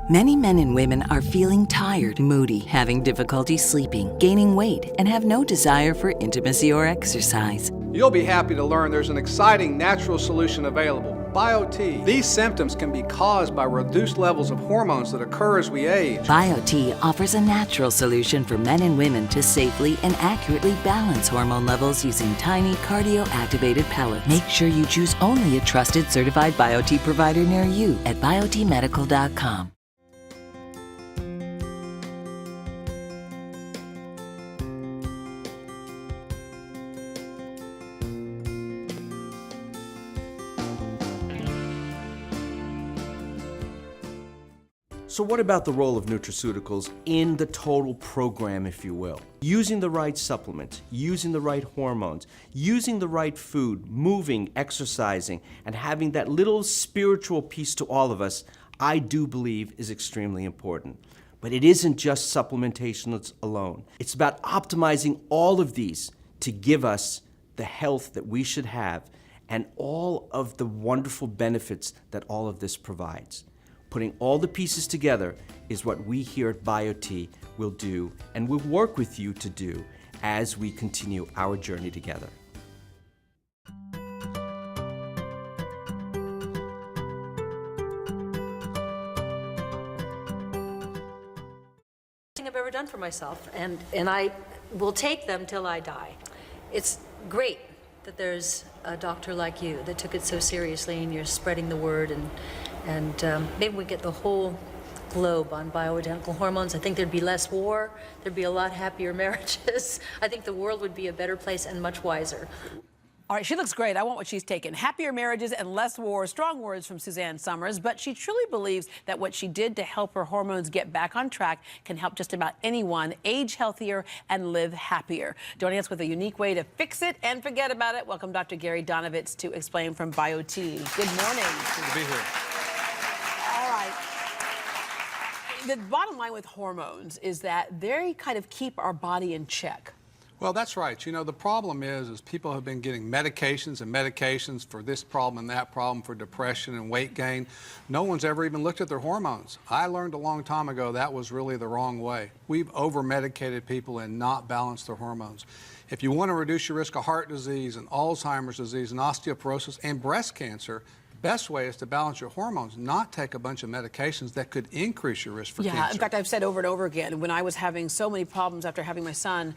Many men and women are feeling tired, moody, having difficulty sleeping, gaining weight, and have no desire for intimacy or exercise. You'll be happy to learn there's an exciting natural solution available, BioT. These symptoms can be caused by reduced levels of hormones that occur as we age. BioT offers a natural solution for men and women to safely and accurately balance hormone levels using tiny cardio-activated pellets. Make sure you choose only a trusted certified BioT provider near you at biotmedical.com. So what about the role of nutraceuticals in the total program, if you will? Using the right supplements, using the right hormones, using the right food, moving, exercising, and having that little spiritual piece to all of us, I do believe is extremely important. But it isn't just supplementation alone. It's about optimizing all of these to give us the health that we should have and all of the wonderful benefits that all of this provides. Putting all the pieces together is what we here at BioT will do and will work with you to do as we continue our journey together. I've ever done for myself, and I will take them till I die. It's great that there's a doctor like you that took it so seriously and you're spreading the word, and maybe we get the whole globe on bioidentical hormones. I think there'd be less war, there'd be a lot happier marriages. I think the world would be a better place and much wiser. All right, she looks great. I want what she's taken. Happier marriages and less war. Strong words from Suzanne Summers, but she truly believes that what she did to help her hormones get back on track can help just about anyone age healthier and live happier. Joining us with a unique way to fix it and forget about it, welcome Dr. Gary Donovitz to explain from BioT. Good morning. Good to be here. All right. The bottom line with hormones is that they kind of keep our body in check. Well, that's right. You know, the problem is people have been getting medications and medications for this problem and that problem, for depression and weight gain. No one's ever even looked at their hormones. I learned a long time ago that was really the wrong way. We've over-medicated people and not balanced their hormones. If you want to reduce your risk of heart disease and Alzheimer's disease and osteoporosis and breast cancer, the best way is to balance your hormones, not take a bunch of medications that could increase your risk for cancer. In fact, I've said over and over again, when I was having so many problems after having my son,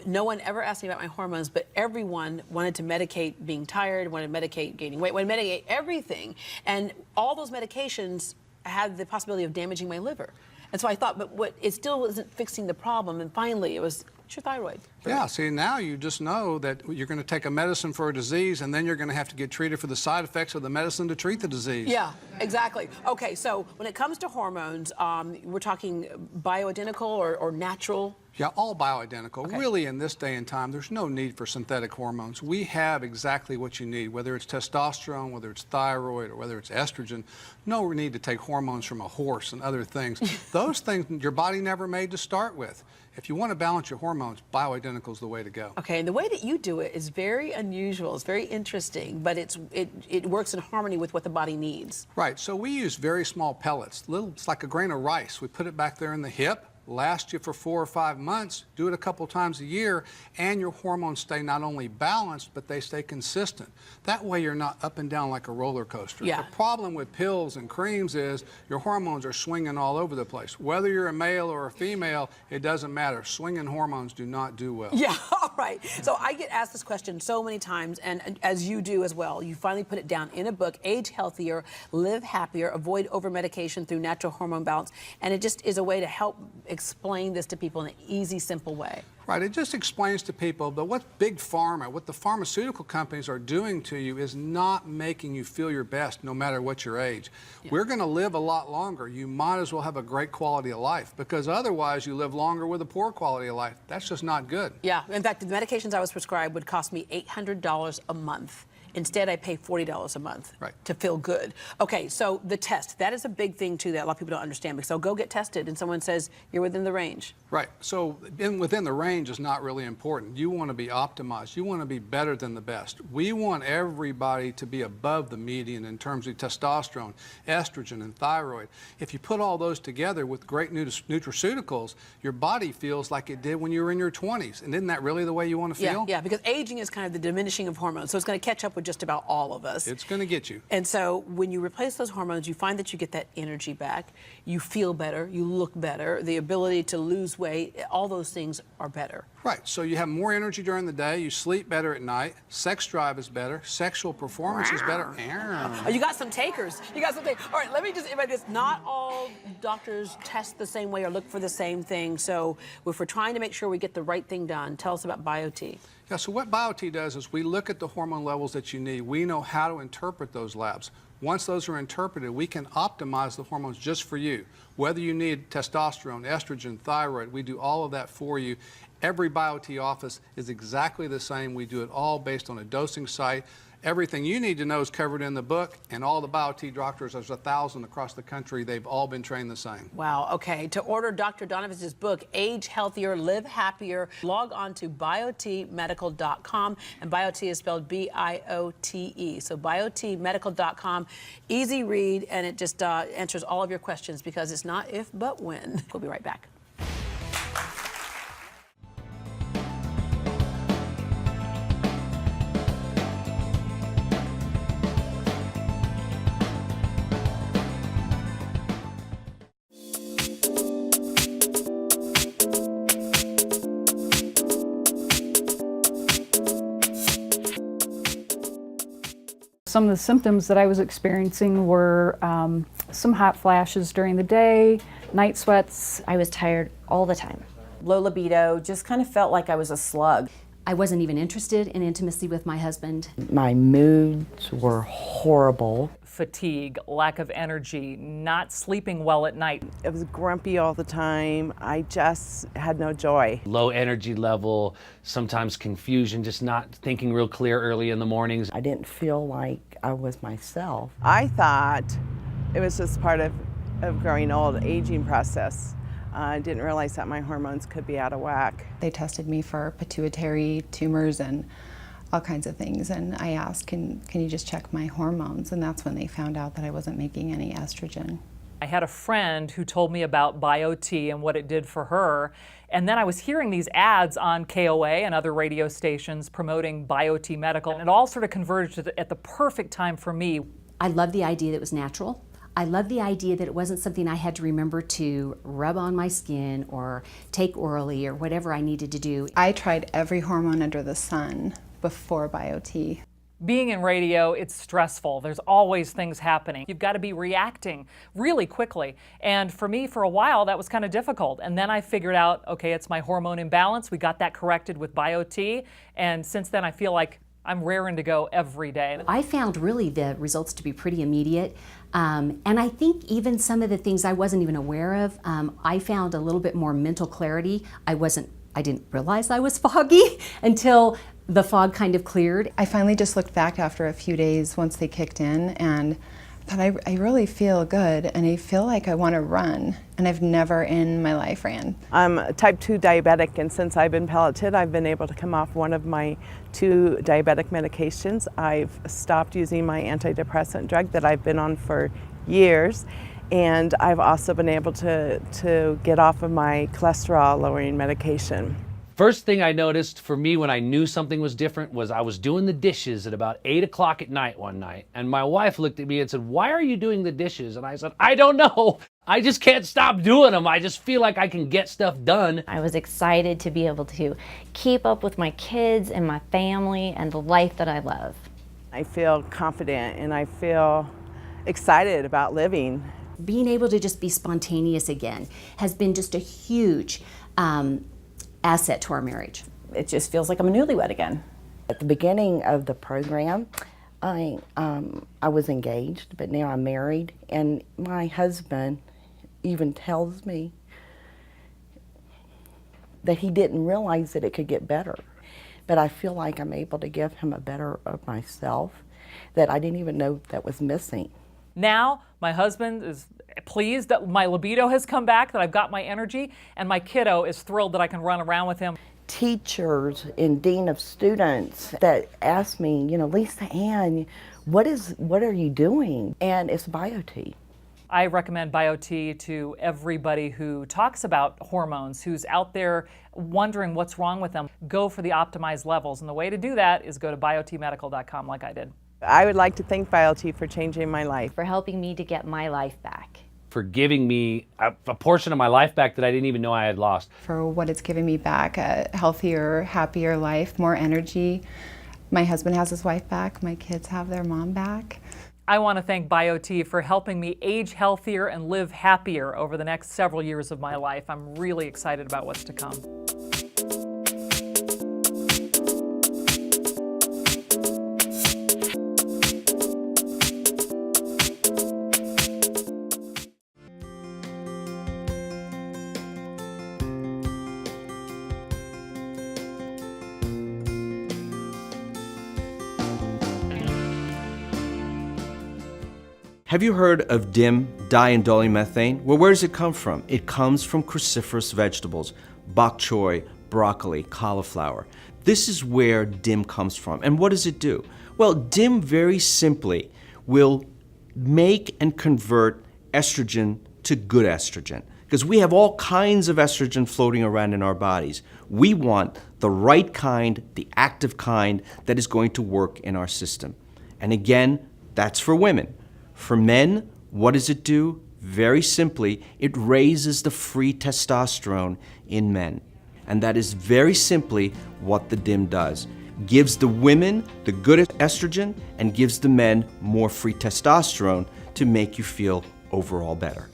no one ever asked me about my hormones, but everyone wanted to medicate being tired, wanted to medicate gaining weight, wanted to medicate everything. And all those medications had the possibility of damaging my liver. And so I thought, but it still wasn't fixing the problem. And finally, it was your thyroid. Yeah, see, now you just know that you're going to take a medicine for a disease, and then you're going to have to get treated for the side effects of the medicine to treat the disease. Yeah, exactly. Okay, so when it comes to hormones, we're talking bioidentical or natural? Yeah, all bioidentical. Okay. Really, in this day and time, there's no need for synthetic hormones. We have exactly what you need, whether it's testosterone, whether it's thyroid, or whether it's estrogen. No need to take hormones from a horse and other things. Those things your body never made to start with. If you want to balance your hormones, bioidentical is the way to go. Okay, and the way that you do it is very unusual. It's very interesting, but it works in harmony with what the body needs. Right, so we use very small pellets. It's like a grain of rice. We put it back there in the hip. Last you for 4 or 5 months, do it a couple times a year, and your hormones stay not only balanced, but they stay consistent. That way you're not up and down like a roller coaster. Yeah. The problem with pills and creams is your hormones are swinging all over the place. Whether you're a male or a female, it doesn't matter. Swinging hormones do not do well. Yeah, all right. So I get asked this question so many times, and as you do as well. You finally put it down in a book, Age Healthier, Live Happier, Avoid Over-Medication Through Natural Hormone Balance, and it just is a way to help explain this to people in an easy, simple way. Right, it just explains to people that what Big Pharma, what the pharmaceutical companies are doing to you is not making you feel your best no matter what your age. Yeah. We're going to live a lot longer. You might as well have a great quality of life, because otherwise you live longer with a poor quality of life. That's just not good. Yeah, in fact, the medications I was prescribed would cost me $800 a month. Instead, I pay $40 a month Right. to feel good. Okay, so the test, that is a big thing too that a lot of people don't understand, because they'll go get tested and someone says you're within the range. Right. So within the range is not really important. You want to be optimized. You want to be better than the best. We want everybody to be above the median in terms of testosterone, estrogen, and thyroid. If you put all those together with great nutraceuticals, your body feels like it did when you were in your 20s. And isn't that really the way you want to feel? Yeah, because aging is kind of the diminishing of hormones, so it's going to catch up with just about all of us. It's going to get you. And so when you replace those hormones, you find that you get that energy back, you feel better, you look better, the ability to lose weight, all those things are better. Right. So you have more energy during the day, you sleep better at night, sex drive is better, sexual performance is better. Oh, you got some takers. You got some takers. All right, let me just, not all doctors test the same way or look for the same thing. So if we're trying to make sure we get the right thing done, tell us about BioT. Yeah, so what BioT does is we look at the hormone levels that you need. We know how to interpret those labs. Once those are interpreted, we can optimize the hormones just for you. Whether you need testosterone, estrogen, thyroid, we do all of that for you. Every BioT office is exactly the same. We do it all based on a dosing site. Everything you need to know is covered in the book, and all the BioT doctors, there's 1,000 across the country, they've all been trained the same. Wow, okay. To order Dr. Donovan's book, Age Healthier, Live Happier, log on to biotmedical.com, and BioT is spelled B-I-O-T-E. So biotmedical.com, easy read, and it just answers all of your questions, because it's not if, but when. We'll be right back. Some of the symptoms that I was experiencing were some hot flashes during the day, night sweats. I was tired all the time. Low libido, just kind of felt like I was a slug. I wasn't even interested in intimacy with my husband. My moods were horrible. Fatigue, lack of energy, not sleeping well at night. I was grumpy all the time. I just had no joy. Low energy level, sometimes confusion, just not thinking real clear early in the mornings. I didn't feel like I was myself. I thought it was just part of growing old, aging process. I didn't realize that my hormones could be out of whack. They tested me for pituitary tumors and all kinds of things, and I asked, can you just check my hormones? And that's when they found out that I wasn't making any estrogen. I had a friend who told me about BioT and what it did for her, and then I was hearing these ads on KOA and other radio stations promoting BioT Medical, and it all sort of converged at the perfect time for me. I loved the idea that it was natural. I loved the idea that it wasn't something I had to remember to rub on my skin or take orally or whatever I needed to do. I tried every hormone under the sun before BioT. Being in radio, it's stressful. There's always things happening. You've got to be reacting really quickly. And for me, for a while, that was kind of difficult. And then I figured out, okay, it's my hormone imbalance. We got that corrected with BioT. And since then, I feel like I'm raring to go every day. I found really the results to be pretty immediate. And I think even some of the things I wasn't even aware of, I found a little bit more mental clarity. I didn't realize I was foggy until the fog kind of cleared. I finally just looked back after a few days once they kicked in and thought I really feel good, and I feel like I want to run, and I've never in my life ran. I'm type 2 diabetic, and since I've been pelleted, I've been able to come off one of my 2 diabetic medications. I've stopped using my antidepressant drug that I've been on for years, and I've also been able to get off of my cholesterol lowering medication. First thing I noticed for me when I knew something was different was I was doing the dishes at about 8 o'clock at night one night, and my wife looked at me and said, "Why are you doing the dishes?" And I said, "I don't know. I just can't stop doing them. I just feel like I can get stuff done." I was excited to be able to keep up with my kids and my family and the life that I love. I feel confident and I feel excited about living. Being able to just be spontaneous again has been just a huge asset to our marriage. It just feels like I'm a newlywed again. At the beginning of the program, I was engaged, but now I'm married, and my husband even tells me that he didn't realize that it could get better. but I feel like I'm able to give him a better of myself that I didn't even know that was missing. Now, my husband is pleased that my libido has come back, that I've got my energy, and my kiddo is thrilled that I can run around with him. Teachers and dean of students that ask me, you know, Lisa Ann, what are you doing? And it's BioT. I recommend BioT to everybody who talks about hormones, who's out there wondering what's wrong with them. Go for the optimized levels, and the way to do that is go to biotmedical.com like I did. I would like to thank BioT for changing my life. For helping me to get my life back. For giving me a portion of my life back that I didn't even know I had lost. For what it's given me back, a healthier, happier life, more energy. My husband has his wife back, my kids have their mom back. I want to thank BioT for helping me age healthier and live happier over the next several years of my life. I'm really excited about what's to come. Have you heard of DIM, diindolylmethane? Well, where does it come from? It comes from cruciferous vegetables, bok choy, broccoli, cauliflower. This is where DIM comes from. And what does it do? Well, DIM very simply will make and convert estrogen to good estrogen. Because we have all kinds of estrogen floating around in our bodies. We want the right kind, the active kind that is going to work in our system. And again, that's for women. For men, what does it do? Very simply, it raises the free testosterone in men. And that is very simply what the DIM does. Gives the women the good estrogen and gives the men more free testosterone to make you feel overall better.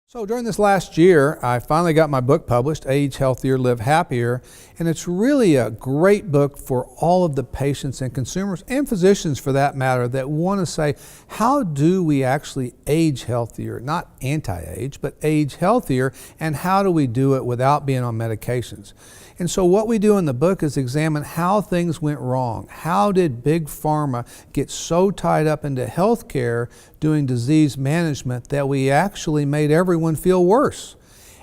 So during this last year, I finally got my book published, Age Healthier, Live Happier, and it's really a great book for all of the patients and consumers and physicians for that matter that want to say, how do we actually age healthier? Not anti-age, but age healthier, and how do we do it without being on medications? And so what we do in the book is examine how things went wrong. How did Big Pharma get so tied up into healthcare doing disease management that we actually made everyone feel worse?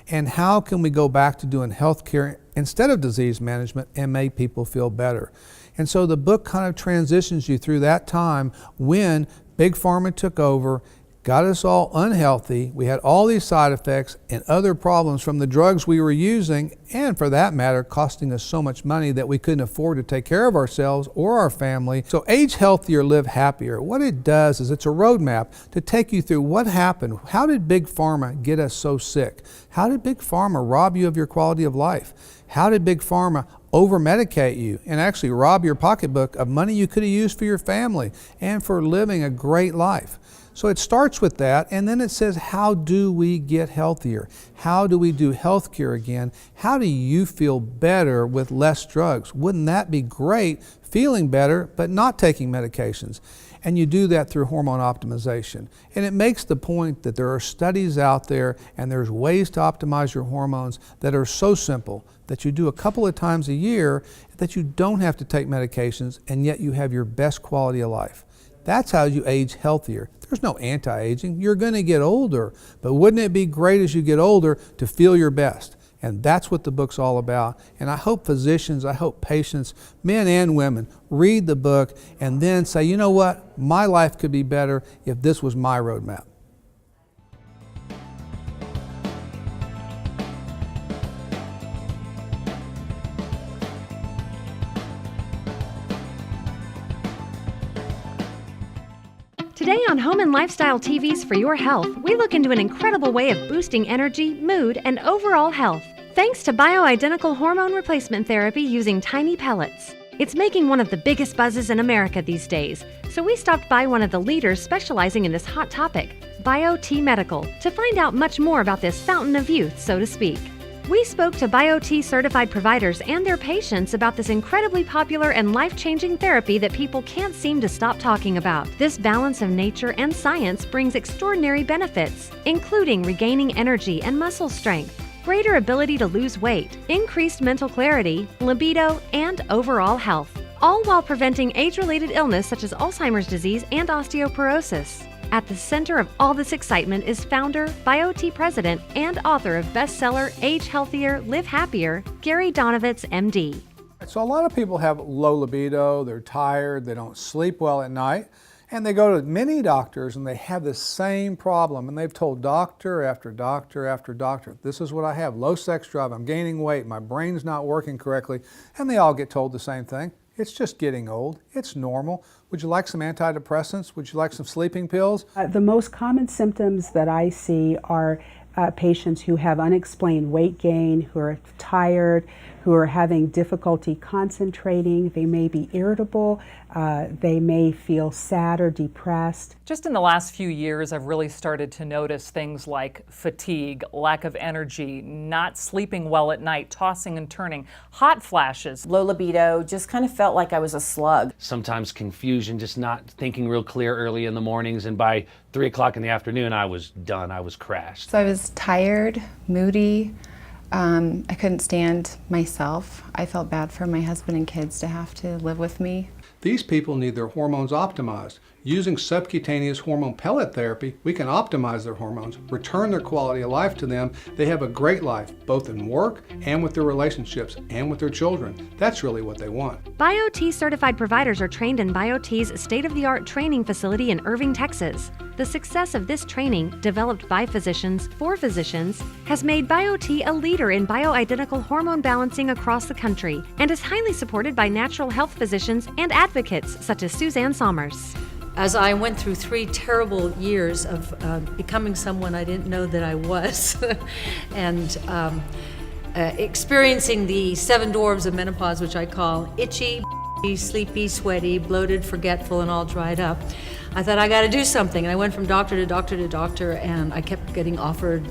And how can we go back to doing healthcare instead of disease management and make people feel better? And so the book kind of transitions you through that time when Big Pharma took over, got us all unhealthy. We had all these side effects and other problems from the drugs we were using, and for that matter, costing us so much money that we couldn't afford to take care of ourselves or our family. So Age Healthier, Live Happier, what it does is it's a roadmap to take you through what happened. How did Big Pharma get us so sick? How did Big Pharma rob you of your quality of life? How did Big Pharma over-medicate you and actually rob your pocketbook of money you could have used for your family and for living a great life? So it starts with that, and then it says, how do we get healthier? How do we do healthcare again? How do you feel better with less drugs? Wouldn't that be great, feeling better, but not taking medications? And you do that through hormone optimization. And it makes the point that there are studies out there and there's ways to optimize your hormones that are so simple that you do a couple of times a year that you don't have to take medications, and yet you have your best quality of life. That's how you age healthier. There's no anti-aging. You're going to get older, but wouldn't it be great as you get older to feel your best? And that's what the book's all about. And I hope physicians, I hope patients, men and women, read the book and then say, you know what, my life could be better if this was my roadmap. Today on Home and Lifestyle TVs for Your Health, we look into an incredible way of boosting energy, mood, and overall health, thanks to bioidentical hormone replacement therapy using tiny pellets. It's making one of the biggest buzzes in America these days, so we stopped by one of the leaders specializing in this hot topic. BioT Medical to find out much more about this fountain of youth, so to speak. We spoke to BioT certified providers and their patients about this incredibly popular and life-changing therapy that people can't seem to stop talking about. This balance of nature and science brings extraordinary benefits, including regaining energy and muscle strength, greater ability to lose weight, increased mental clarity, libido, and overall health, all while preventing age-related illness such as Alzheimer's disease and osteoporosis. At the center of all this excitement is founder, BioT president, and author of bestseller Age Healthier, Live Happier, Gary Donovitz, MD. So a lot of people have low libido, they're tired, they don't sleep well at night, and they go to many doctors and they have the same problem, and they've told doctor after doctor after doctor, this is what I have, low sex drive, I'm gaining weight, my brain's not working correctly, and they all get told the same thing. It's just getting old. It's normal. Would you like some antidepressants? Would you like some sleeping pills? The most common symptoms that I see are patients who have unexplained weight gain, who are tired, who are having difficulty concentrating. They may be irritable. They may feel sad or depressed. Just in the last few years, I've really started to notice things like fatigue, lack of energy, not sleeping well at night, tossing and turning, hot flashes. Low libido, just kind of felt like I was a slug. Sometimes confusion, just not thinking real clear early in the mornings, and by 3 o'clock in the afternoon, I was done, I was crashed. So I was tired, moody. I couldn't stand myself. I felt bad for my husband and kids to have to live with me. These people need their hormones optimized. Using subcutaneous hormone pellet therapy, we can optimize their hormones, return their quality of life to them. They have a great life, both in work and with their relationships and with their children. That's really what they want. BioT certified providers are trained in BioT's state-of-the-art training facility in Irving, Texas. The success of this training, developed by physicians for physicians, has made BioT a leader in bioidentical hormone balancing across the country and is highly supported by natural health physicians and advocates such as Suzanne Somers. As I went through 3 terrible years of becoming someone I didn't know that I was, and experiencing the 7 dwarves of menopause, which I call itchy, sleepy, sweaty, bloated, forgetful, and all dried up, I thought I got to do something. And I went from doctor to doctor to doctor, and I kept getting offered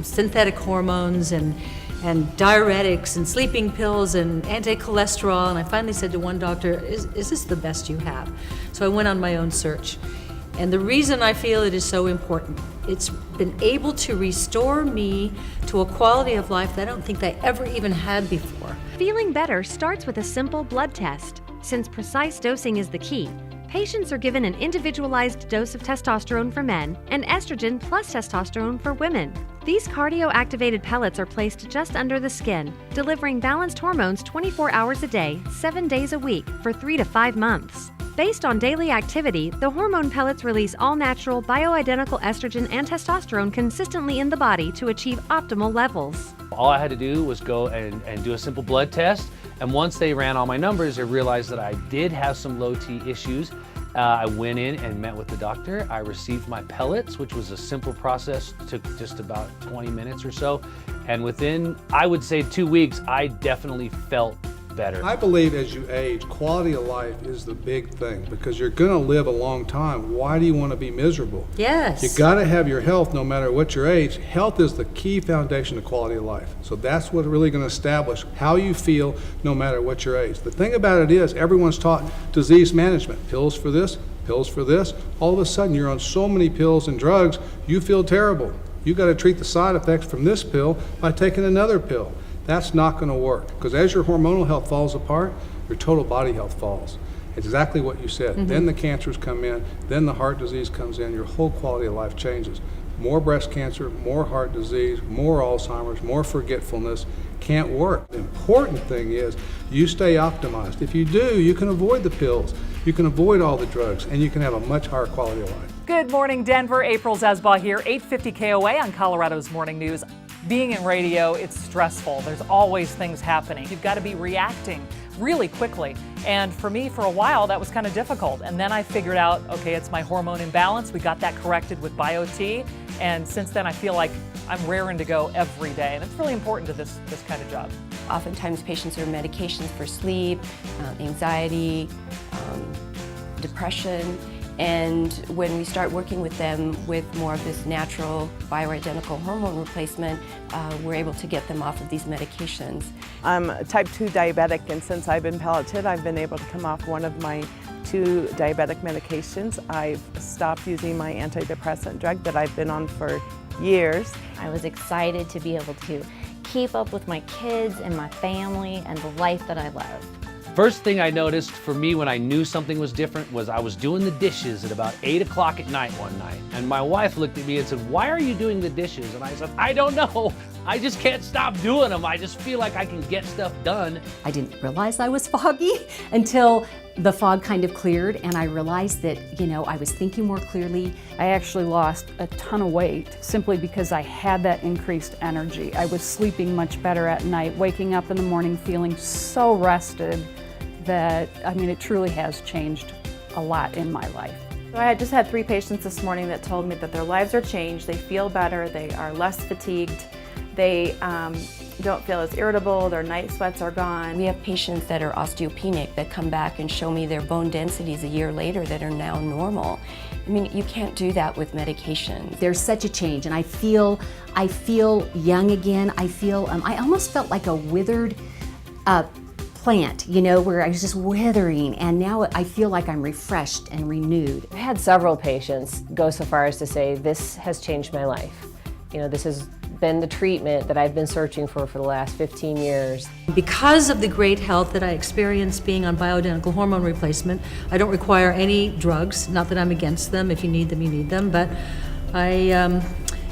synthetic hormones and diuretics and sleeping pills and anti-cholesterol, and I finally said to one doctor, is this the best you have? So I went on my own search. And the reason I feel it is so important, it's been able to restore me to a quality of life that I don't think I ever even had before. Feeling better starts with a simple blood test. Since precise dosing is the key, patients are given an individualized dose of testosterone for men and estrogen plus testosterone for women. These cardio-activated pellets are placed just under the skin, delivering balanced hormones 24 hours a day, 7 days a week for 3 to 5 months. Based on daily activity, the hormone pellets release all-natural bioidentical estrogen and testosterone consistently in the body to achieve optimal levels. All I had to do was go and do a simple blood test, and once they ran all my numbers, they realized that I did have some low T issues. I went in and met with the doctor. I received my pellets, which was a simple process, took just about 20 minutes or so, and within, I would say 2 weeks, I definitely felt better. I believe as you age, quality of life is the big thing, because you're going to live a long time. Why do you want to be miserable? Yes. You got to have your health no matter what your age. Health is the key foundation of quality of life. So that's what's really going to establish how you feel no matter what your age. The thing about it is everyone's taught disease management. Pills for this, pills for this. All of a sudden you're on so many pills and drugs, you feel terrible. You got to treat the side effects from this pill by taking another pill. That's not going to work, because as your hormonal health falls apart, your total body health falls. It's exactly what you said. Mm-hmm. Then the cancers come in, then the heart disease comes in, your whole quality of life changes. More breast cancer, more heart disease, more Alzheimer's, more forgetfulness. Can't work. The important thing is you stay optimized. If you do, you can avoid the pills, you can avoid all the drugs, and you can have a much higher quality of life. Good morning, Denver. April Zasbaugh here, 850 KOA on Colorado's Morning News. Being in radio, it's stressful. There's always things happening. You've got to be reacting really quickly. And for me, for a while, that was kind of difficult. And then I figured out, okay, it's my hormone imbalance. We got that corrected with BioT. And since then, I feel like I'm raring to go every day. And it's really important to this kind of job. Oftentimes, patients are on medications for sleep, anxiety, depression. And when we start working with them with more of this natural bioidentical hormone replacement, we're able to get them off of these medications. I'm type 2 diabetic, and since I've been pelleted, I've been able to come off one of my 2 diabetic medications. I've stopped using my antidepressant drug that I've been on for years. I was excited to be able to keep up with my kids and my family and the life that I love. First thing I noticed for me when I knew something was different was I was doing the dishes at about 8 o'clock at night one night. And my wife looked at me and said, "Why are you doing the dishes?" And I said, "I don't know. I just can't stop doing them. I just feel like I can get stuff done." I didn't realize I was foggy until the fog kind of cleared and I realized that, I was thinking more clearly. I actually lost a ton of weight simply because I had that increased energy. I was sleeping much better at night, waking up in the morning feeling so rested that, it truly has changed a lot in my life. So I just had 3 patients this morning that told me that their lives are changed, they feel better, they are less fatigued, they don't feel as irritable, their night sweats are gone. We have patients that are osteopenic that come back and show me their bone densities a year later that are now normal. You can't do that with medication. There's such a change and I feel young again. I almost felt like a withered plant, where I was just withering, and now I feel like I'm refreshed and renewed. I've had several patients go so far as to say, "This has changed my life. This has been the treatment that I've been searching for the last 15 years. Because of the great health that I experienced being on bioidentical hormone replacement, I don't require any drugs. Not that I'm against them. If you need them, you need them. But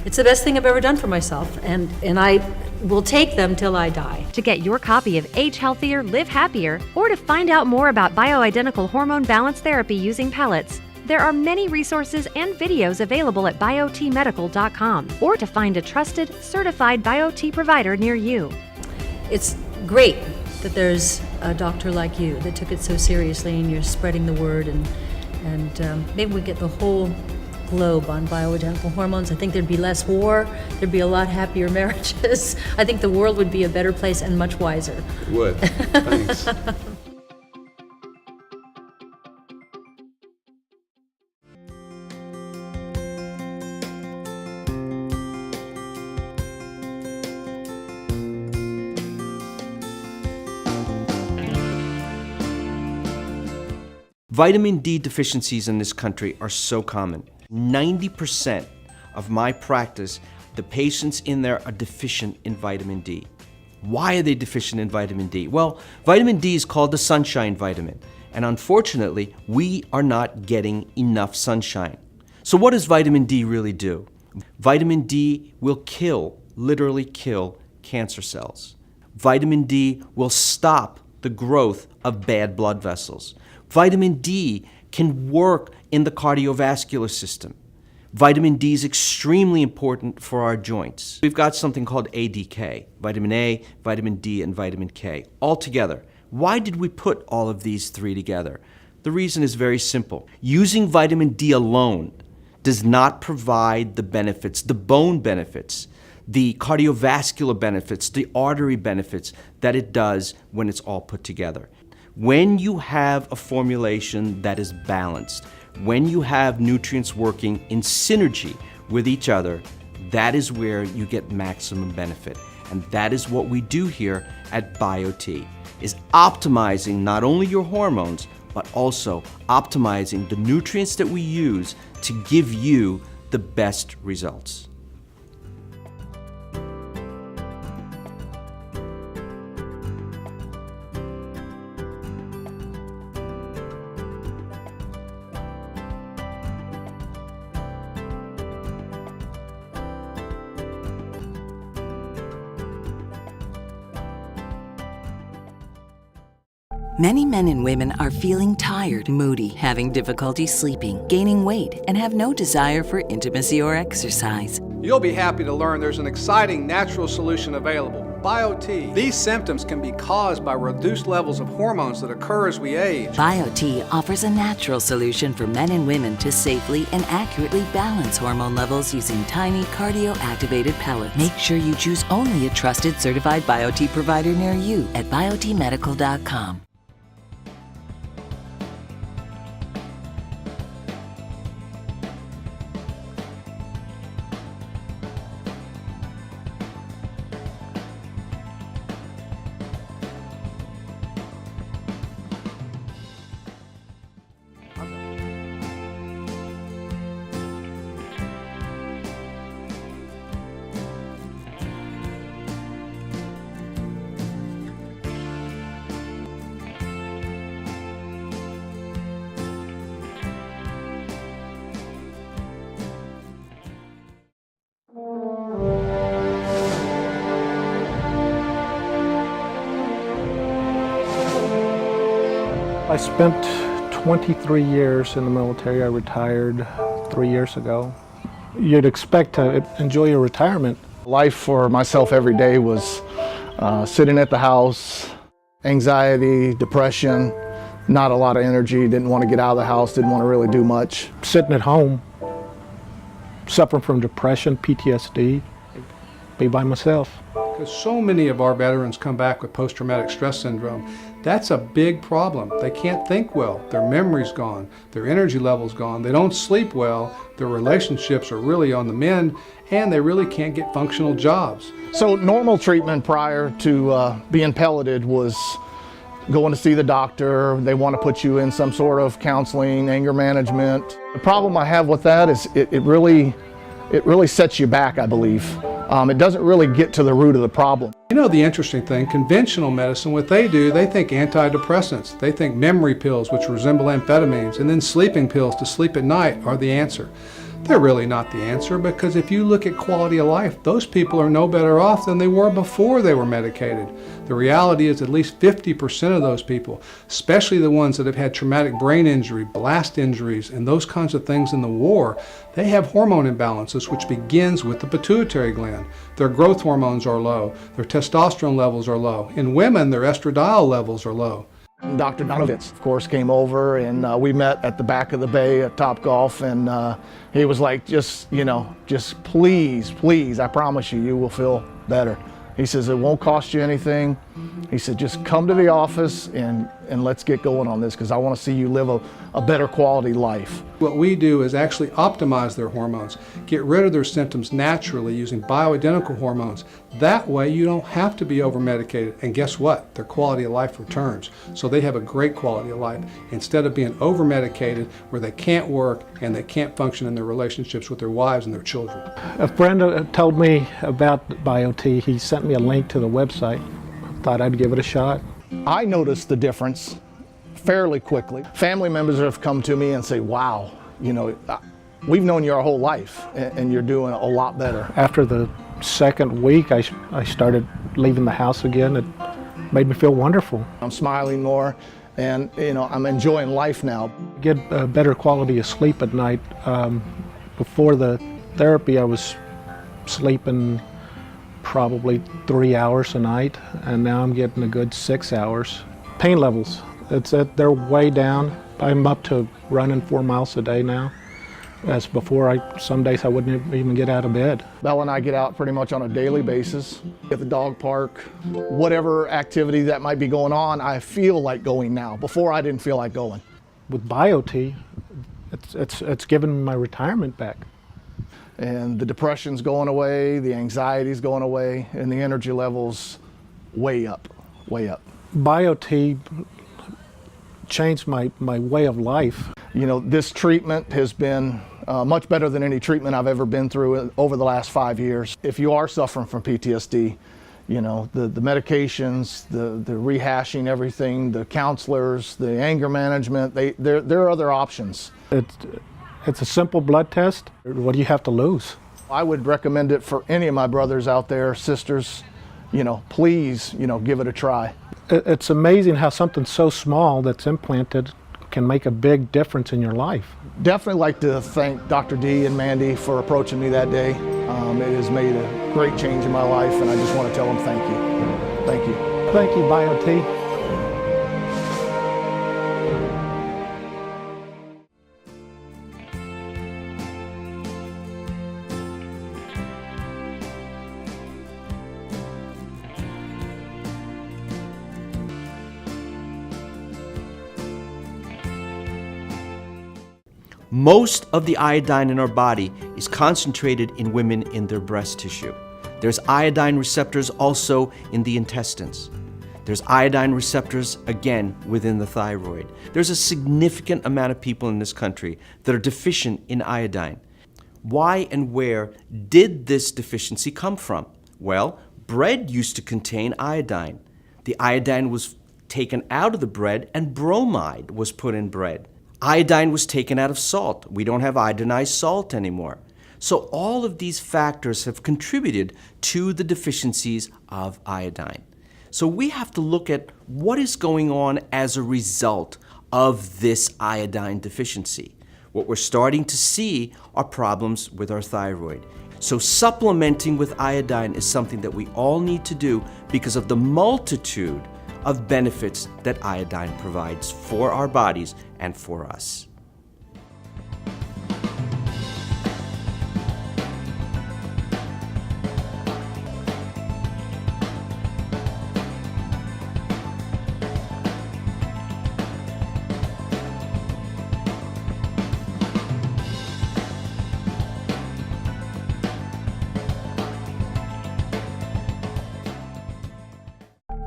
it's the best thing I've ever done for myself, and I will take them till I die. To get your copy of Age Healthier, Live Happier, or to find out more about bioidentical hormone balance therapy using pellets, there are many resources and videos available at biotmedical.com, or to find a trusted, certified BioT provider near you. It's great that there's a doctor like you that took it so seriously and you're spreading the word, and maybe we get the whole globe on bioidentical hormones. I think there'd be less war, there'd be a lot happier marriages. I think the world would be a better place and much wiser. It would. Thanks. Vitamin D deficiencies in this country are so common. 90% of my practice, the patients in there are deficient in vitamin D. Why are they deficient in vitamin D? Well, vitamin D is called the sunshine vitamin, and unfortunately, we are not getting enough sunshine. So what does vitamin D really do? Vitamin D will literally kill cancer cells. Vitamin D will stop the growth of bad blood vessels. Vitamin D can work in the cardiovascular system. Vitamin D is extremely important for our joints. We've got something called ADK, vitamin A, vitamin D, and vitamin K, all together. Why did we put all of these 3 together? The reason is very simple. Using vitamin D alone does not provide the benefits, the bone benefits, the cardiovascular benefits, the artery benefits that it does when it's all put together. When you have a formulation that is balanced, when you have nutrients working in synergy with each other, that is where you get maximum benefit. And that is what we do here at BioT, is optimizing not only your hormones, but also optimizing the nutrients that we use to give you the best results. Many men and women are feeling tired, moody, having difficulty sleeping, gaining weight, and have no desire for intimacy or exercise. You'll be happy to learn there's an exciting natural solution available, BioT. These symptoms can be caused by reduced levels of hormones that occur as we age. BioT offers a natural solution for men and women to safely and accurately balance hormone levels using tiny cardio-activated pellets. Make sure you choose only a trusted certified BioT provider near you at biotmedical.com. I spent 23 years in the military. I retired 3 years ago. You'd expect to enjoy your retirement. Life for myself every day was sitting at the house, anxiety, depression, not a lot of energy, didn't want to get out of the house, didn't want to really do much. Sitting at home, suffering from depression, PTSD, be by myself. Because so many of our veterans come back with post-traumatic stress syndrome. That's a big problem. They can't think well. Their memory's gone. Their energy level's gone. They don't sleep well. Their relationships are really on the mend, and they really can't get functional jobs. So normal treatment prior to being pelleted was going to see the doctor. They want to put you in some sort of counseling, anger management. The problem I have with that is it really sets you back, I believe. It doesn't really get to the root of the problem. You know the interesting thing, conventional medicine, what they do, they think antidepressants. They think memory pills, which resemble amphetamines, and then sleeping pills to sleep at night are the answer. They're really not the answer, because if you look at quality of life, those people are no better off than they were before they were medicated. The reality is at least 50% of those people, especially the ones that have had traumatic brain injury, blast injuries, and those kinds of things in the war, they have hormone imbalances, which begins with the pituitary gland. Their growth hormones are low. Their testosterone levels are low. In women, their estradiol levels are low. Dr. Donovitz, of course, came over, and we met at the back of the bay at Topgolf, and he was like, just please, I promise you, you will feel better. He says, it won't cost you anything. He said, just come to the office and let's get going on this, because I want to see you live a better quality life. What we do is actually optimize their hormones, get rid of their symptoms naturally using bioidentical hormones. That way you don't have to be over-medicated, and guess what? Their quality of life returns. So they have a great quality of life instead of being over-medicated where they can't work and they can't function in their relationships with their wives and their children. A friend told me about BioT. He sent me a link to the website. Thought I'd give it a shot. I noticed the difference fairly quickly. Family members have come to me and say, wow, we've known you our whole life and you're doing a lot better. After the second week, I started leaving the house again. It made me feel wonderful. I'm smiling more, and I'm enjoying life now. Get a better quality of sleep at night. Before the therapy, I was sleeping probably 3 hours a night, and now I'm getting a good 6 hours. Pain levels, they're way down. I'm up to running 4 miles a day now. As before, some days I wouldn't even get out of bed. Bella and I get out pretty much on a daily basis. At the dog park, whatever activity that might be going on, I feel like going now. Before, I didn't feel like going. With BioT, it's given me my retirement back. And the depression's going away, the anxiety's going away, and the energy levels way up, way up. BioT changed my way of life. This treatment has been much better than any treatment I've ever been through over the last 5 years. If you are suffering from PTSD, the medications, the rehashing everything, the counselors, the anger management, there are other options. It's a simple blood test. What do you have to lose? I would recommend it for any of my brothers out there, sisters. Please, give it a try. It's amazing how something so small that's implanted can make a big difference in your life. Definitely like to thank Dr. D and Mandy for approaching me that day. It has made a great change in my life, and I just want to tell them thank you. Thank you. Thank you, BioT. Most of the iodine in our body is concentrated in women in their breast tissue. There's iodine receptors also in the intestines. There's iodine receptors, again, within the thyroid. There's a significant amount of people in this country that are deficient in iodine. Why and where did this deficiency come from? Well, bread used to contain iodine. The iodine was taken out of the bread and bromide was put in bread. Iodine was taken out of salt. We don't have iodinized salt anymore. So all of these factors have contributed to the deficiencies of iodine. So we have to look at what is going on as a result of this iodine deficiency. What we're starting to see are problems with our thyroid. So supplementing with iodine is something that we all need to do because of the multitude of benefits that iodine provides for our bodies and for us.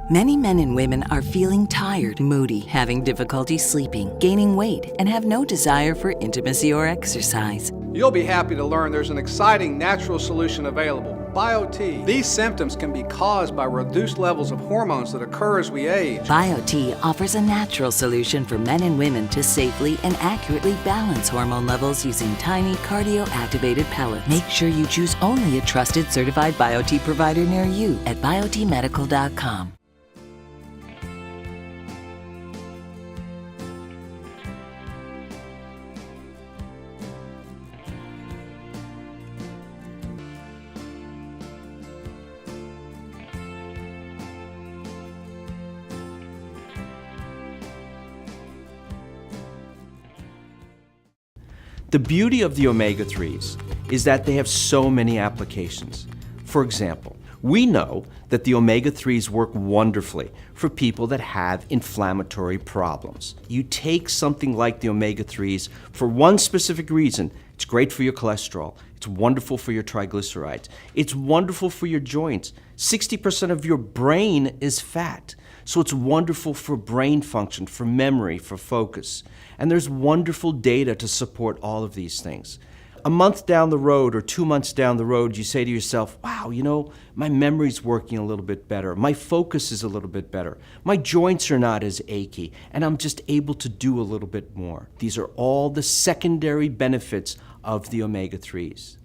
Many men and women are feeling tired, moody, having difficulty sleeping, gaining weight, and have no desire for intimacy or exercise. You'll be happy to learn there's an exciting natural solution available, BioT. These symptoms can be caused by reduced levels of hormones that occur as we age. BioT offers a natural solution for men and women to safely and accurately balance hormone levels using tiny cardio-activated pellets. Make sure you choose only a trusted certified BioT provider near you at biotmedical.com. The beauty of the omega-3s is that they have so many applications. For example, we know that the omega-3s work wonderfully for people that have inflammatory problems. You take something like the omega-3s for one specific reason. It's great for your cholesterol. It's wonderful for your triglycerides. It's wonderful for your joints. 60% of your brain is fat. So it's wonderful for brain function, for memory, for focus. And there's wonderful data to support all of these things. A month down the road or 2 months down the road, you say to yourself, wow, you know, my memory's working a little bit better. My focus is a little bit better. My joints are not as achy, and I'm just able to do a little bit more. These are all the secondary benefits of the omega-3s.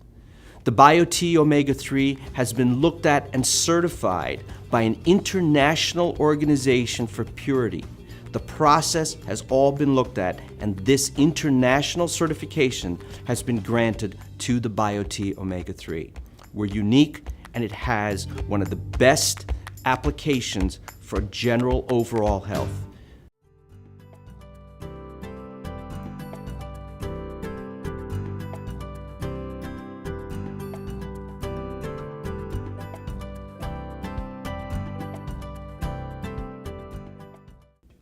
The BioT omega-3 has been looked at and certified by an international organization for purity. The process has all been looked at, and this international certification has been granted to the BioT omega-3. We're unique, and it has one of the best applications for general overall health.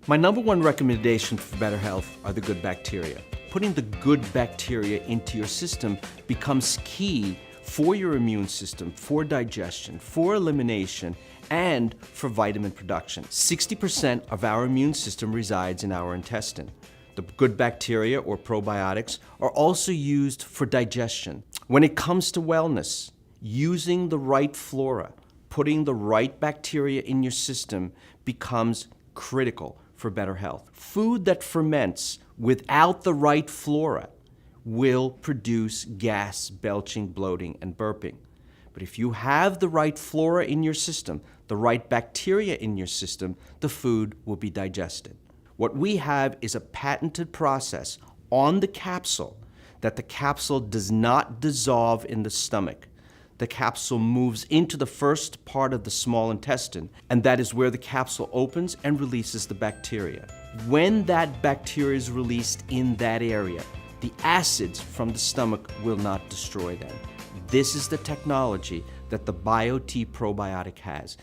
My number one recommendation for better health are the good bacteria. Putting the good bacteria into your system becomes key for your immune system, for digestion, for elimination, and for vitamin production. 60% of our immune system resides in our intestine. The good bacteria, or probiotics, are also used for digestion. When it comes to wellness, using the right flora, putting the right bacteria in your system becomes critical for better health. Food that ferments without the right flora will produce gas, belching, bloating, and burping. But if you have the right flora in your system, the right bacteria in your system, the food will be digested. What we have is a patented process on the capsule that the capsule does not dissolve in the stomach. The capsule moves into the first part of the small intestine, and that is where the capsule opens and releases the bacteria. When that bacteria is released in that area, the acids from the stomach will not destroy them. This is the technology that the BioT probiotic has.